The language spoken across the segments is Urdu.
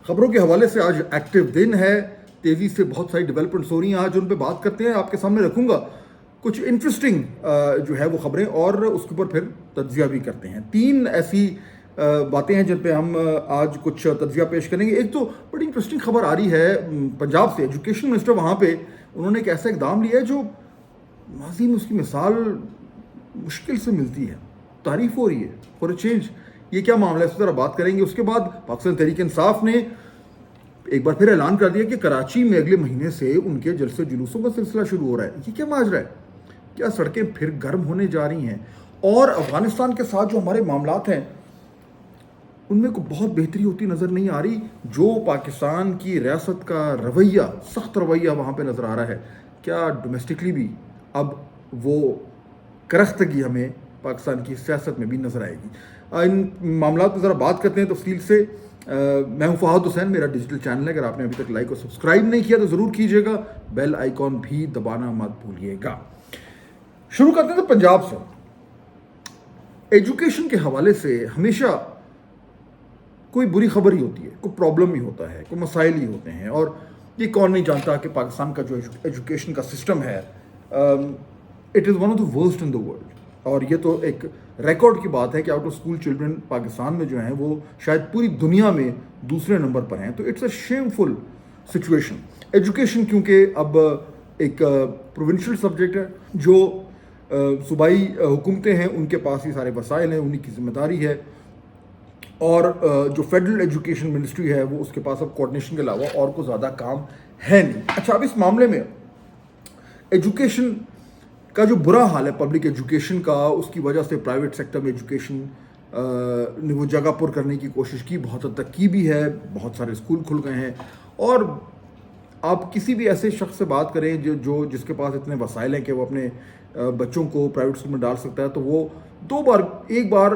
خبروں کے حوالے سے آج ایکٹیو دن ہے، تیزی سے بہت ساری ڈیولپمنٹس ہو رہی ہیں، آج ان پہ بات کرتے ہیں. آپ کے سامنے رکھوں گا کچھ انٹرسٹنگ جو ہے وہ خبریں، اور اس کے اوپر پھر تجزیہ بھی کرتے ہیں. 3 ایسی باتیں ہیں جن پہ ہم آج کچھ تجزیہ پیش کریں گے. ایک تو بڑی انٹرسٹنگ خبر آ رہی ہے پنجاب سے. ایجوکیشن منسٹر وہاں پہ انہوں نے ایک ایسا اقدام لیا ہے جو ماضی میں اس کی مثال مشکل سے ملتی ہے. تعریف ہو رہی ہے فور اے چینج. یہ کیا معاملہ ہے، اس طرح بات کریں گے. اس کے بعد پاکستان تحریک انصاف نے ایک بار پھر اعلان کر دیا کہ کراچی میں اگلے مہینے سے ان کے جلسے جلوسوں کا سلسلہ شروع ہو رہا ہے. یہ کیا ماجرا ہے؟ کیا سڑکیں پھر گرم ہونے جا رہی ہیں؟ اور افغانستان کے ساتھ جو ہمارے معاملات ہیں ان میں کوئی بہت بہتری ہوتی نظر نہیں آ رہی. جو پاکستان کی ریاست کا رویہ، سخت رویہ وہاں پہ نظر آ رہا ہے، کیا ڈومیسٹکلی بھی اب وہ کرختگی ہمیں پاکستان کی سیاست میں بھی نظر آئے گی؟ ان معاملات پر ذرا بات کرتے ہیں تفصیل سے. میں ہوں فہد حسین، میرا ڈیجیٹل چینل ہے. اگر آپ نے ابھی تک لائک اور سبسکرائب نہیں کیا تو ضرور کیجیے گا. بیل آئیکن بھی دبانا مت بھولیے گا. شروع کرتے ہیں تو پنجاب سے. ایجوکیشن کے حوالے سے ہمیشہ کوئی بری خبر ہی ہوتی ہے، کوئی پرابلم ہی ہوتا ہے، کوئی مسائل ہی ہوتے ہیں. اور یہ کون نہیں جانتا کہ پاکستان کا جو ایجوکیشن کا سسٹم ہے it is one of the worst in the world. اور یہ تو ایک ریکارڈ کی بات ہے کہ out of school children Pakistan میں جو ہیں وہ شاید پوری دنیا میں دوسرے نمبر پر ہیں. تو it's a shameful situation. Education کیونکہ اب ایک پروونشل سبجیکٹ ہے، جو صوبائی حکومتیں ہیں ان کے پاس ہی سارے وسائل ہیں، انہی کی ذمہ داری ہے. اور جو فیڈرل ایجوکیشن منسٹری ہے وہ اس کے پاس اب کوآرڈینیشن کے علاوہ اور کوئی زیادہ کام ہے نہیں. اچھا، اب اس معاملے میں ایجوکیشن کا جو برا حال ہے، پبلک ایجوکیشن کا، اس کی وجہ سے پرائیویٹ سیکٹر میں ایجوکیشن نے وہ جگہ پر کرنے کی کوشش کی، بہت حد تک کی بھی ہے. بہت سارے اسکول کھل گئے ہیں. اور آپ کسی بھی ایسے شخص سے بات کریں جس کے پاس اتنے وسائل ہیں کہ وہ اپنے بچوں کو پرائیویٹ اسکول میں ڈال سکتا ہے، تو وہ ایک بار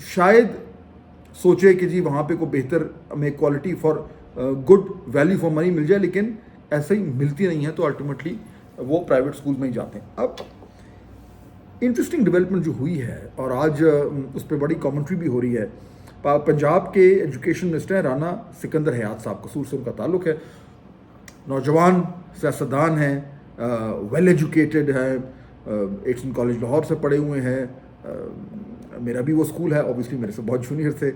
شاید سوچے کہ جی وہاں پہ کوئی بہتر ہمیں quality for good value for money مل جائے، لیکن ایسے ہی ملتی نہیں ہے. تو الٹیمیٹلی وہ پرائیویٹ اسکول میں ہی جاتے ہیں. اب انٹرسٹنگ ڈیولپمنٹ جو ہوئی ہے اور آج اس پہ بڑی کامنٹری بھی ہو رہی ہے. پنجاب کے ایجوکیشن منسٹر ہیں رانا سکندر حیات صاحب، قصور سے ان کا تعلق ہے. نوجوان سیاستدان ہیں، ویل ایجوکیٹڈ ہیں، ایٹسن کالج لاہور سے پڑھے ہوئے ہیں. میرا بھی وہ اسکول ہے، اوبیسلی میرے سے بہت جونیئر تھے.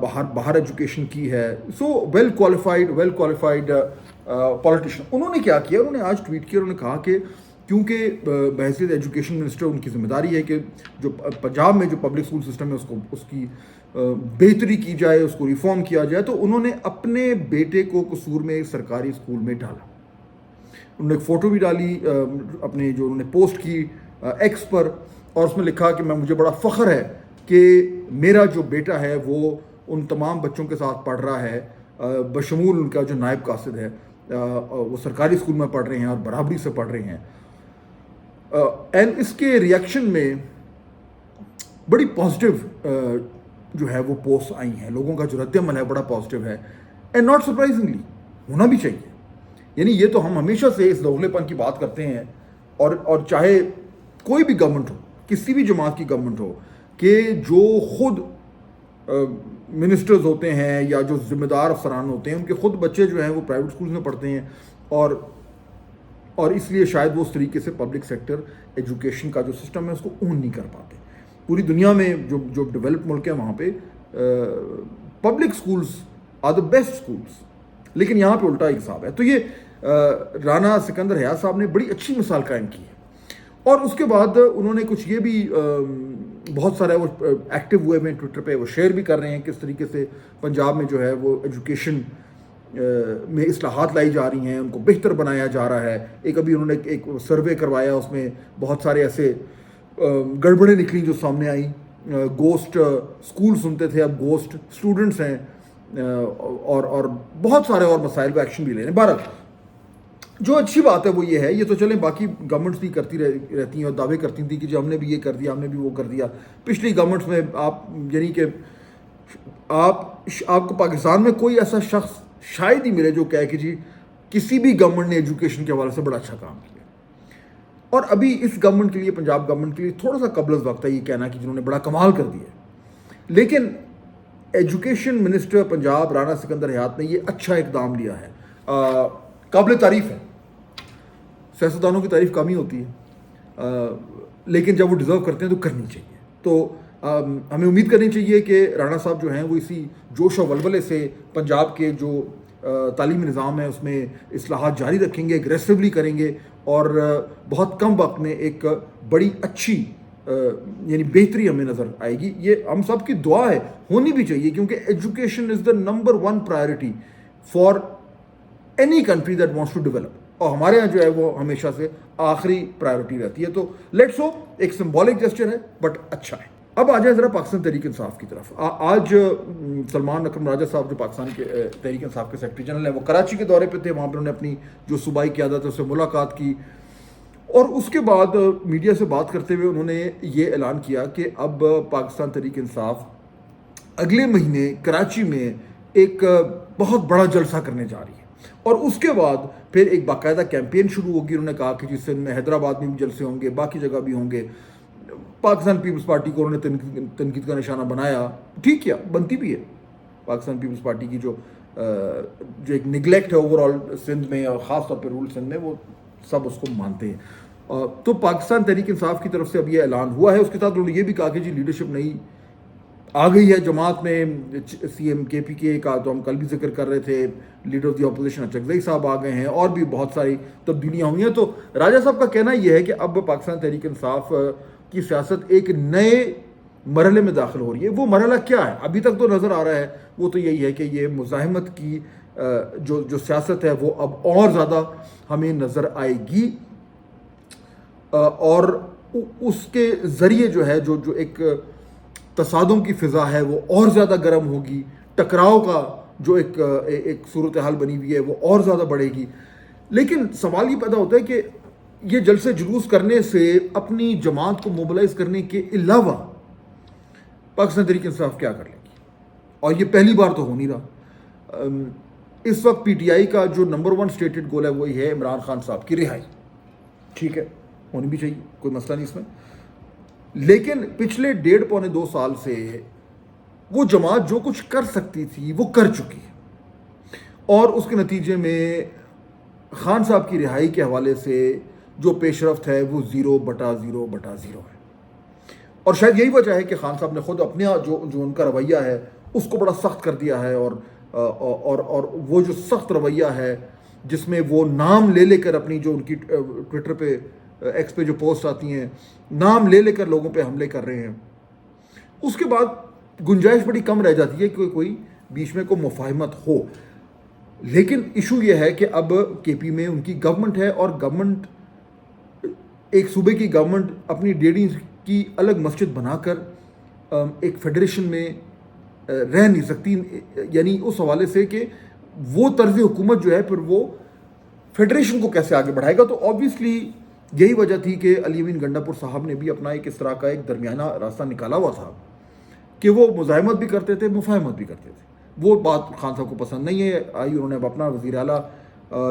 باہر ایجوکیشن کی ہے. سو ویل کوالیفائڈ پولیٹیشین. انہوں نے کیا کیا؟ انہوں نے آج ٹویٹ کیا. انہوں نے کہا کہ کیونکہ بحیثیت ایجوکیشن منسٹر ان کی ذمہ داری ہے کہ جو پنجاب میں جو پبلک اسکول سسٹم ہے اس کی بہتری کی جائے، اس کو ریفارم کیا جائے. تو انہوں نے اپنے بیٹے کو قصور میں سرکاری اسکول میں ڈالا. انہوں نے ایک فوٹو بھی ڈالی اپنے جو انہوں نے پوسٹ کی ایکس پر، اور اس میں لکھا کہ مجھے بڑا فخر ہے کہ میرا جو بیٹا ہے وہ ان تمام بچوں کے ساتھ پڑھ رہا ہے، بشمول ان کا جو نائب قاصد ہے، وہ سرکاری اسکول میں پڑھ رہے ہیں اور برابری سے پڑھ رہے ہیں. اینڈ اس کے ریئیکشن میں بڑی پازیٹیو جو ہے وہ پوسٹ آئی ہیں. لوگوں کا جو رد عمل ہے بڑا پازیٹیو ہے. اینڈ ناٹ سرپرائزنگلی ہونا بھی چاہیے. یعنی یہ تو ہم ہمیشہ سے اس دوغلے پن کی بات کرتے ہیں، اور چاہے کوئی بھی گورنمنٹ ہو، کسی بھی جماعت کی گورنمنٹ ہو، کہ جو خود منسٹرز ہوتے ہیں یا جو ذمہ دار افسران ہوتے ہیں ان کے خود بچے جو ہیں وہ پرائیویٹ اسکولز میں پڑھتے ہیں، اور اس لیے شاید وہ اس طریقے سے پبلک سیکٹر ایجوکیشن کا جو سسٹم ہے اس کو اون نہیں کر پاتے. پوری دنیا میں جو ڈیولپ ملک ہیں وہاں پہ public schools are the best schools, لیکن یہاں پہ الٹا حساب ہے. تو یہ رانا سکندر حیات صاحب نے بڑی اچھی مثال قائم کی ہے. اور اس کے بعد انہوں نے کچھ یہ بھی بہت سارا وہ ایکٹیو ہوئے ہوئے ٹویٹر پہ وہ شیئر بھی کر رہے ہیں کس طریقے سے پنجاب میں جو ہے وہ ایجوکیشن میں اصلاحات لائی جا رہی ہیں، ان کو بہتر بنایا جا رہا ہے. ابھی انہوں نے ایک سروے کروایا، اس میں بہت سارے ایسے گڑبڑیں نکلیں جو سامنے آئیں. گوسٹ اسکول سنتے تھے، اب گوسٹ اسٹوڈنٹس ہیں، اور بہت سارے اور مسائل پہ ایکشن بھی لے رہے ہیں. بہرحال جو اچھی بات ہے وہ یہ ہے، یہ تو چلیں باقی گورنمنٹس بھی کرتی رہتی ہیں اور دعوے کرتی تھیں کہ جی ہم نے بھی یہ کر دیا، ہم نے بھی وہ کر دیا. پچھلی گورنمنٹس میں آپ یعنی کہ آپ کو پاکستان میں کوئی ایسا شخص شاید ہی ملے جو کہے کہ جی کسی بھی گورنمنٹ نے ایجوکیشن کے حوالے سے بڑا اچھا کام کیا. اور ابھی اس گورنمنٹ کے لیے، پنجاب گورنمنٹ کے لیے تھوڑا سا قبل از وقت ہے یہ کہنا کہ جنہوں نے بڑا کمال کر دیا. لیکن ایجوکیشن منسٹر پنجاب رانا سکندر حیات نے یہ اچھا اقدام لیا ہے, قابل تعریف ہے. سیاستدانوں کی تعریف کم ہی ہوتی ہے, لیکن جب وہ ڈیزرو کرتے ہیں تو کرنی چاہیے. تو ہمیں امید کرنی چاہیے کہ رانا صاحب جو ہیں وہ اسی جوش و ولولے سے پنجاب کے جو تعلیمی نظام ہے اس میں اصلاحات جاری رکھیں گے, اگریسولی کریں گے, اور بہت کم وقت میں ایک بڑی اچھی یعنی بہتری ہمیں نظر آئے گی. یہ ہم سب کی دعا ہے, ہونی بھی چاہیے, کیونکہ education is the number 1 priority for any country that wants to develop, اور ہمارے یہاں جو ہے وہ ہمیشہ سے آخری پرائرٹی رہتی ہے. تو لیٹس ہوپ ایک سمبولک جسچر ہے بٹ اچھا ہے. اب آ جائیں ذرا پاکستان تحریک انصاف کی طرف. آج سلمان اکرم راجہ صاحب جو پاکستان کے تحریک انصاف کے سیکرٹری جنرل ہیں, وہ کراچی کے دورے پہ تھے. وہاں پہ انہوں نے اپنی جو صوبائی قیادت ہے اس سے ملاقات کی, اور اس کے بعد میڈیا سے بات کرتے ہوئے انہوں نے یہ اعلان کیا کہ اب پاکستان تحریک انصاف اگلے مہینے کراچی میں ایک بہت بڑا جلسہ کرنے جا رہی ہے, اور اس کے بعد پھر ایک باقاعدہ کیمپین شروع ہوگی. انہوں نے کہا کہ جس میں حیدرآباد میں بھی جلسے ہوں گے, باقی جگہ بھی ہوں گے. پاکستان پیپلز پارٹی کو انہوں نے تنقید کا نشانہ بنایا, ٹھیک کیا, بنتی بھی ہے. پاکستان پیپلز پارٹی کی جو ایک نگلیکٹ ہے اوور آل سندھ میں, اور خاص طور پہ رول سندھ میں, وہ سب اس کو مانتے ہیں. تو پاکستان تحریک انصاف کی طرف سے اب یہ اعلان ہوا ہے. اس کے ساتھ انہوں نے یہ بھی کہا کہ جی لیڈرشپ نئی آ گئی ہے جماعت میں. سی ایم کے پی کے کا تو ہم کل بھی ذکر کر رہے تھے, leader of the opposition Achakzai صاحب آ گئے ہیں, اور بھی بہت ساری تبدیلیاں ہوئی ہیں. تو راجہ صاحب کا کہنا یہ ہے کہ اب پاکستان تحریک انصاف کی سیاست ایک نئے مرحلے میں داخل ہو رہی ہے. وہ مرحلہ کیا ہے ابھی تک تو نظر آ رہا ہے, وہ تو یہی ہے کہ یہ مزاحمت کی جو سیاست ہے وہ اب اور زیادہ ہمیں نظر آئے گی, اور اس کے ذریعے جو ہے جو ایک تصادم کی فضا ہے وہ اور زیادہ گرم ہوگی. ٹکراؤ کا جو ایک صورتحال بنی ہوئی ہے وہ اور زیادہ بڑھے گی. لیکن سوال یہ پیدا ہوتا ہے کہ یہ جلسے جلوس کرنے سے اپنی جماعت کو موبلائز کرنے کے علاوہ پاکستان تحریک انصاف کیا کر لے گی, اور یہ پہلی بار تو ہو نہیں رہا. اس وقت پی ٹی آئی کا جو نمبر 1 اسٹیٹڈ گول ہے وہی ہے عمران خان صاحب کی رہائی. ٹھیک ہے, ہونی بھی چاہیے, کوئی مسئلہ نہیں اس میں. لیکن پچھلے 1.5-2 سال سے وہ جماعت جو کچھ کر سکتی تھی وہ کر چکی ہے, اور اس کے نتیجے میں خان صاحب کی رہائی کے حوالے سے جو پیش رفت ہے وہ 0/0/0 ہے. اور شاید یہی وجہ ہے کہ خان صاحب نے خود اپنے جو ان کا رویہ ہے اس کو بڑا سخت کر دیا ہے, اور وہ جو سخت رویہ ہے جس میں وہ نام لے کر اپنی جو ان کی ٹویٹر پہ ایکس پہ جو پوسٹ آتی ہیں, نام لے کر لوگوں پہ حملے کر رہے ہیں, اس کے بعد گنجائش بڑی کم رہ جاتی ہے کہ کوئی بیچ میں کوئی مفاہمت ہو. لیکن ایشو یہ ہے کہ اب کے پی میں ان کی گورنمنٹ ہے, اور گورنمنٹ ایک صوبے کی گورنمنٹ اپنی ڈیڑھی کی الگ مسجد بنا کر ایک فیڈریشن میں رہ نہیں سکتی. یعنی اس حوالے سے کہ وہ طرز حکومت جو ہے پھر وہ فیڈریشن کو کیسے آگے بڑھائے گا. تو آبویسلی یہی وجہ تھی کہ علی امین گنڈا پور صاحب نے بھی اپنا ایک اس طرح کا ایک درمیانہ راستہ نکالا ہوا تھا کہ وہ مزاحمت بھی کرتے تھے, مفاہمت بھی کرتے تھے. وہ بات خان صاحب کو پسند نہیں ہے آئی. انہوں نے اب اپنا وزیر اعلیٰ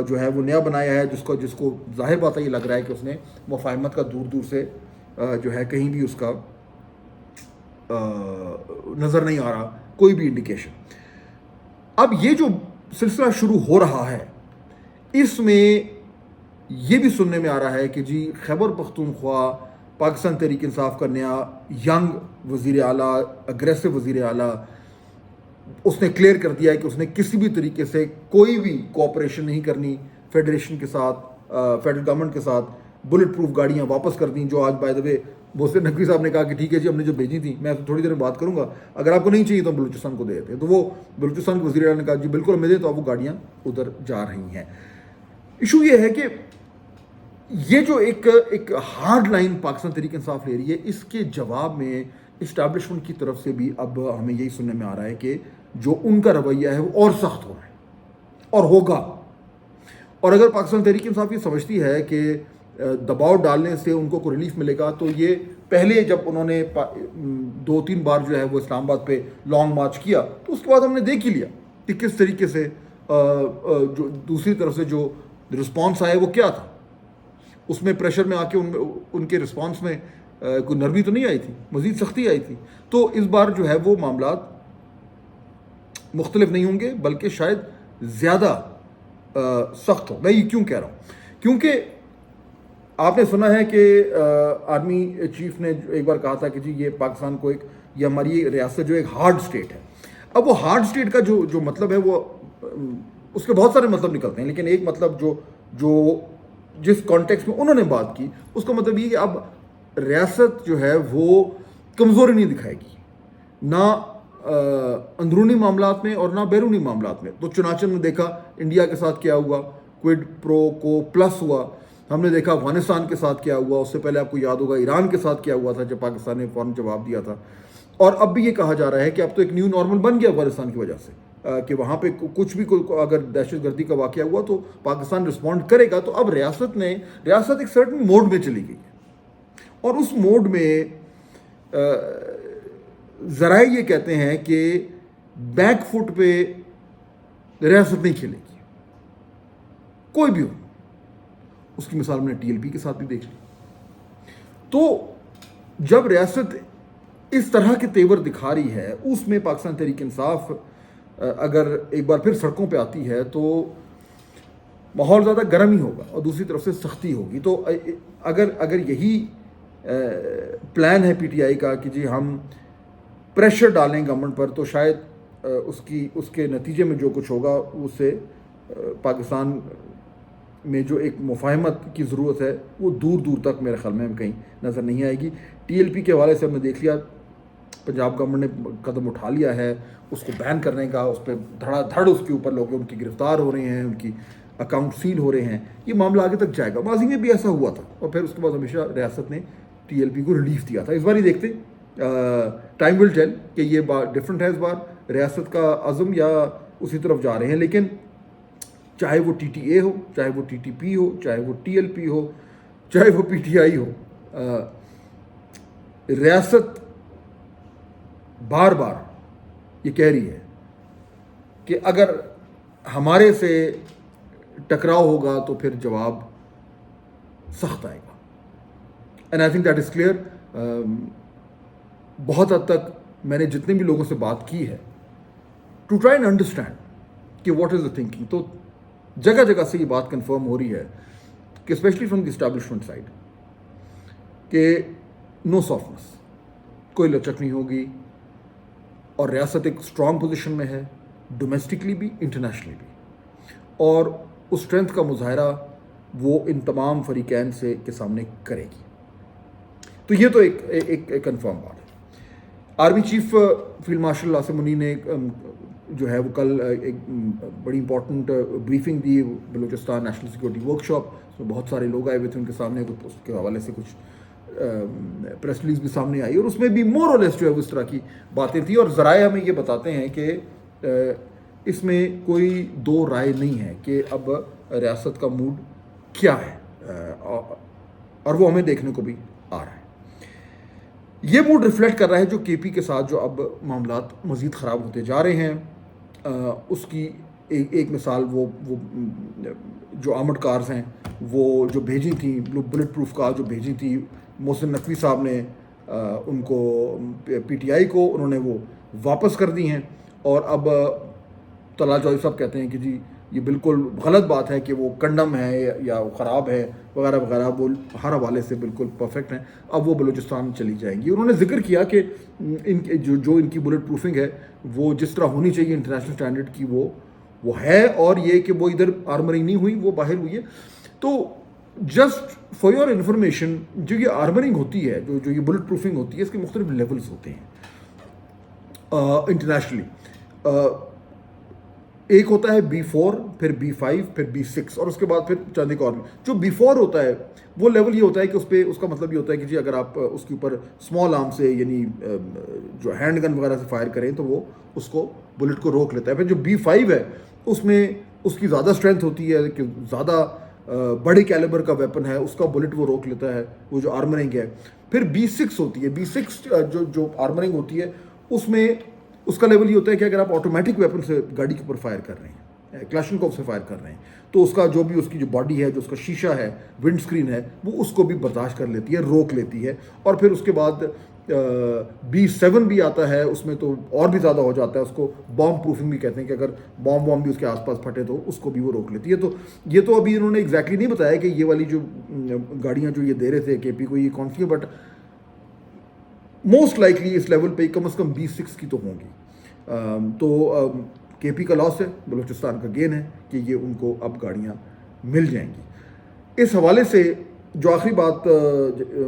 جو ہے وہ نیا بنایا ہے, جس کو ظاہر بات ہے یہ لگ رہا ہے کہ اس نے مفاہمت کا دور سے جو ہے کہیں بھی اس کا نظر نہیں آ رہا کوئی بھی انڈیکیشن. اب یہ جو سلسلہ شروع ہو رہا ہے اس میں یہ بھی سننے میں آ رہا ہے کہ جی خیبر پختونخوا پاکستان تحریک انصاف کا نیا ینگ وزیر اعلیٰ, اگریسو وزیر اعلیٰ, اس نے کلیئر کر دیا ہے کہ اس نے کسی بھی طریقے سے کوئی بھی کوآپریشن نہیں کرنی فیڈریشن کے ساتھ, فیڈرل گورنمنٹ کے ساتھ. بلٹ پروف گاڑیاں واپس کر دیں, جو آج بائی دا وے محسن نقوی صاحب نے کہا کہ ٹھیک ہے جی ہم نے جو بھیجی تھی میں تھوڑی دیر میں بات کروں گا, اگر آپ کو نہیں چاہیے تو ہم بلوچستان کو دے دیتے ہیں. تو وہ بلوچستان کے وزیر اعلیٰ نے کہا جی بالکل ہمیں دیں, تو اب وہ گاڑیاں ادھر جا رہی ہیں. ایشو یہ ہے کہ یہ جو ایک ہارڈ لائن پاکستان تحریک انصاف لے رہی ہے, اس کے جواب میں اسٹیبلشمنٹ کی طرف سے بھی اب ہمیں یہی سننے میں آ رہا ہے کہ جو ان کا رویہ ہے وہ اور سخت ہو رہا ہے اور ہوگا. اور اگر پاکستان تحریک انصاف یہ سمجھتی ہے کہ دباؤ ڈالنے سے ان کو کوئی ریلیف ملے گا, تو یہ پہلے جب انہوں نے 2-3 بار جو ہے وہ اسلام آباد پہ لانگ مارچ کیا, تو اس کے بعد ہم نے دیکھ ہی لیا کہ کس طریقے سے جو دوسری طرف سے جو رسپانس آیا وہ کیا تھا. اس میں پریشر میں آ کے ان کے رسپانس میں کوئی نرمی تو نہیں آئی تھی, مزید سختی آئی تھی. تو اس بار جو ہے وہ معاملات مختلف نہیں ہوں گے بلکہ شاید زیادہ سخت ہو. میں یہ کیوں کہہ رہا ہوں؟ کیونکہ آپ نے سنا ہے کہ آرمی چیف نے ایک بار کہا تھا کہ جی یہ پاکستان کو ایک، یہ ہماری ریاست جو ایک ہارڈ اسٹیٹ ہے. اب وہ ہارڈ اسٹیٹ کا جو مطلب ہے وہ اس کے بہت سارے مطلب نکلتے ہیں، لیکن ایک مطلب جو جس کانٹیکس میں انہوں نے بات کی اس کا مطلب یہ کہ اب ریاست جو ہے وہ کمزوری نہیں دکھائے گی، نہ اندرونی معاملات میں اور نہ بیرونی معاملات میں. تو چنانچہ نے دیکھا انڈیا کے ساتھ کیا ہوا، کوئڈ پرو کو پلس ہوا. ہم نے دیکھا افغانستان کے ساتھ کیا ہوا، اس سے پہلے آپ کو یاد ہوگا ایران کے ساتھ کیا ہوا تھا جب پاکستان نے فوراً جواب دیا تھا. اور اب بھی یہ کہا جا رہا ہے کہ اب تو ایک نیو نارمل بن گیا افغانستان کی وجہ سے، کہ وہاں پہ کچھ بھی اگر دہشت گردی کا واقعہ ہوا تو پاکستان رسپونڈ کرے گا. تو اب ریاست ایک سرٹن موڈ میں چلی گئی ہے، اور اس موڈ میں ذرائع یہ کہتے ہیں کہ بیک فٹ پہ ریاست نہیں کھیلے گی کوئی بھی ہو. اس کی مثال میں نے ٹی ایل پی کے ساتھ بھی دیکھ لی. تو جب ریاست اس طرح کے تیور دکھا رہی ہے، اس میں پاکستان تحریک انصاف اگر ایک بار پھر سڑکوں پہ آتی ہے تو ماحول زیادہ گرم ہی ہوگا اور دوسری طرف سے سختی ہوگی. تو اگر یہی پلان ہے پی ٹی آئی کا کہ جی ہم پریشر ڈالیں گورنمنٹ پر، تو شاید اس کے نتیجے میں جو کچھ ہوگا اس سے پاکستان میں جو ایک مفاہمت کی ضرورت ہے وہ دور دور تک میرے خیال میں کہیں نظر نہیں آئے گی. ٹی ایل پی کے حوالے سے ہم نے دیکھ لیا، پنجاب گورنمنٹ نے قدم اٹھا لیا ہے اس کو بین کرنے کا، اس پہ دھڑا دھڑ اس کے اوپر لوگ ان کی گرفتار ہو رہے ہیں، ان کی اکاؤنٹ سیل ہو رہے ہیں. یہ معاملہ آگے تک جائے گا. ماضی میں بھی ایسا ہوا تھا اور پھر اس کے بعد ہمیشہ ریاست نے ٹی ایل پی کو ریلیف دیا تھا. اس بار ہی دیکھتے، ٹائم ول ٹیل کہ یہ بات ڈفرینٹ ہے. اس بار ریاست کا عزم یا اسی طرف جا رہے ہیں، لیکن چاہے وہ ٹی ٹی اے ہو، چاہے وہ ٹی ٹی پی ہو، چاہے وہ ٹی ایل پی ہو، چاہے وہ پی ٹی آئی ہو، ریاست بار بار یہ کہہ رہی ہے کہ اگر ہمارے سے ٹکراؤ ہوگا تو پھر جواب سخت آئے گا. And I think that is clear. بہت حد تک میں نے جتنے بھی لوگوں سے بات کی ہے ٹو ٹرائی اینڈ انڈرسٹینڈ کہ واٹ از دا تھنکنگ، تو جگہ جگہ سے یہ بات کنفرم ہو رہی ہے کہ especially from the establishment side کہ نو سافٹنس، کوئی لچک نہیں ہوگی، اور ریاست ایک اسٹرانگ پوزیشن میں ہے ڈومیسٹکلی بھی انٹرنیشنلی بھی، اور اس اسٹرینتھ کا مظاہرہ وہ ان تمام فریقین کے سامنے کرے گی. تو یہ تو ایک کنفرم بات ہے. Army chief field marshal Asim Munir نے جو ہے وہ کل ایک بڑی امپورٹنٹ بریفنگ دی Balochistan national security workshop. اس میں بہت سارے لوگ آئے ہوئے تھے ان کے سامنے، اس کے حوالے سے کچھ پریس ریلیز بھی سامنے آئی، اور اس میں بھی مور اور لیس جو ہے اس طرح کی باتیں تھیں. اور ذرائع ہمیں یہ بتاتے ہیں کہ اس میں کوئی دو رائے نہیں ہے کہ اب ریاست کا موڈ کیا ہے، اور وہ ہمیں دیکھنے کو بھی آ رہا ہے. یہ موڈ ریفلیکٹ کر رہا ہے جو کے پی کے ساتھ جو اب معاملات مزید خراب ہوتے جا رہے ہیں. اس کی ایک مثال وہ جو آرمڈ کارز ہیں وہ جو بھیجی تھیں، بلٹ پروف کار جو بھیجی تھی محسن نقوی صاحب نے ان کو پی ٹی آئی کو، انہوں نے وہ واپس کر دی ہیں. اور اب طلال جوہری صاحب کہتے ہیں کہ جی یہ بالکل غلط بات ہے کہ وہ کنڈم ہے یا خراب ہے وغیرہ وغیرہ، وہ ہر حوالے سے بالکل پرفیکٹ ہیں. اب وہ بلوچستان چلی جائیں گی. انہوں نے ذکر کیا کہ ان کی بلٹ پروفنگ ہے وہ جس طرح ہونی چاہیے انٹرنیشنل اسٹینڈرڈ کی وہ ہے، اور یہ کہ وہ ادھر آرمرنگ نہیں ہوئی، وہ باہر ہوئی ہے. تو جسٹ فار یور انفارمیشن، جو یہ آرمرنگ ہوتی ہے، جو یہ بلٹ پروفنگ ہوتی ہے، اس کے مختلف لیولز ہوتے ہیں انٹرنیشنلی. ایک ہوتا ہے B4، پھر B5، پھر B6، اور اس کے بعد پھر چند ایک اور. جو B4 ہوتا ہے وہ لیول یہ ہوتا ہے کہ اس کا مطلب یہ ہوتا ہے کہ جی اگر آپ اس کے اوپر اسمال آرم سے یعنی جو ہینڈ گن وغیرہ سے فائر کریں تو وہ اس کو بلٹ کو روک لیتا ہے. پھر جو B5 ہے اس میں اس کی زیادہ اسٹرینتھ ہوتی ہے کہ زیادہ بڑے کیلیبر کا ویپن ہے، اس کا بلٹ وہ روک لیتا ہے، وہ جو آرمرنگ ہے. پھر B6 ہوتی ہے. B6 جو آرمرنگ ہوتی ہے اس میں اس کا لیول یہ ہوتا ہے کہ اگر آپ آٹومیٹک ویپن سے گاڑی کے اوپر فائر کر رہے ہیں، کلاشنکوف سے فائر کر رہے ہیں، تو اس کا جو بھی اس کی جو باڈی ہے، جو اس کا شیشہ ہے، ونڈ اسکرین ہے، وہ اس کو بھی برداشت کر لیتی ہے، روک لیتی ہے. اور پھر اس کے بعد B7 بھی آتا ہے, اس میں تو اور بھی زیادہ ہو جاتا ہے, اس کو بام پروفنگ بھی کہتے ہیں کہ اگر بام بھی اس کے آس پاس پھٹے تو اس کو بھی وہ روک لیتی ہے. تو یہ تو ابھی انہوں نے ایگزیکٹلی نہیں بتایا کہ یہ والی جو گاڑیاں جو یہ دے رہے تھے KP کو یہ کون سی ہیں, بٹ موسٹ لائکلی اس لیول پہ کم از کم B6 کی تو ہوں گی. تو KP کا لاس ہے, بلوچستان کا گین ہے کہ یہ ان کو اب گاڑیاں مل جائیں گی. اس حوالے سے جو آخری بات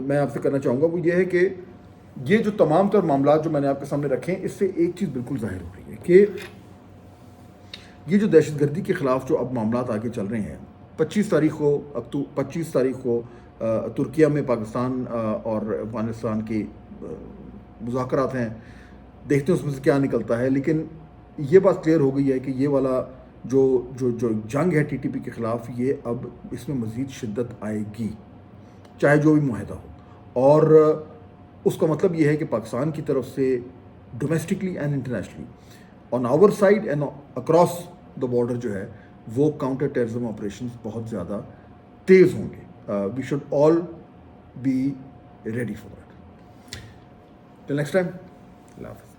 میں آپ سے کرنا چاہوں گا وہ یہ ہے کہ یہ جو تمام تر معاملات جو میں نے آپ کے سامنے رکھے ہیں, اس سے ایک چیز بالکل ظاہر ہو رہی ہے کہ یہ جو دہشت گردی کے خلاف جو اب معاملات آگے چل رہے ہیں, 25 تاریخ کو ترکیہ میں پاکستان اور افغانستان کے مذاکرات ہیں, دیکھتے ہیں اس میں سے کیا نکلتا ہے. لیکن یہ بات کلیئر ہو گئی ہے کہ یہ والا جو جنگ ہے TTP کے خلاف, یہ اب اس میں مزید شدت آئے گی چاہے جو بھی معاہدہ ہو. اور اس کا مطلب یہ ہے کہ پاکستان کی طرف سے domestically and internationally on our side and across the border جو ہے وہ کاؤنٹر ٹیررزم آپریشنز بہت زیادہ تیز ہوں گے. We should all be ready for that. Till next time, اللہ حافظ.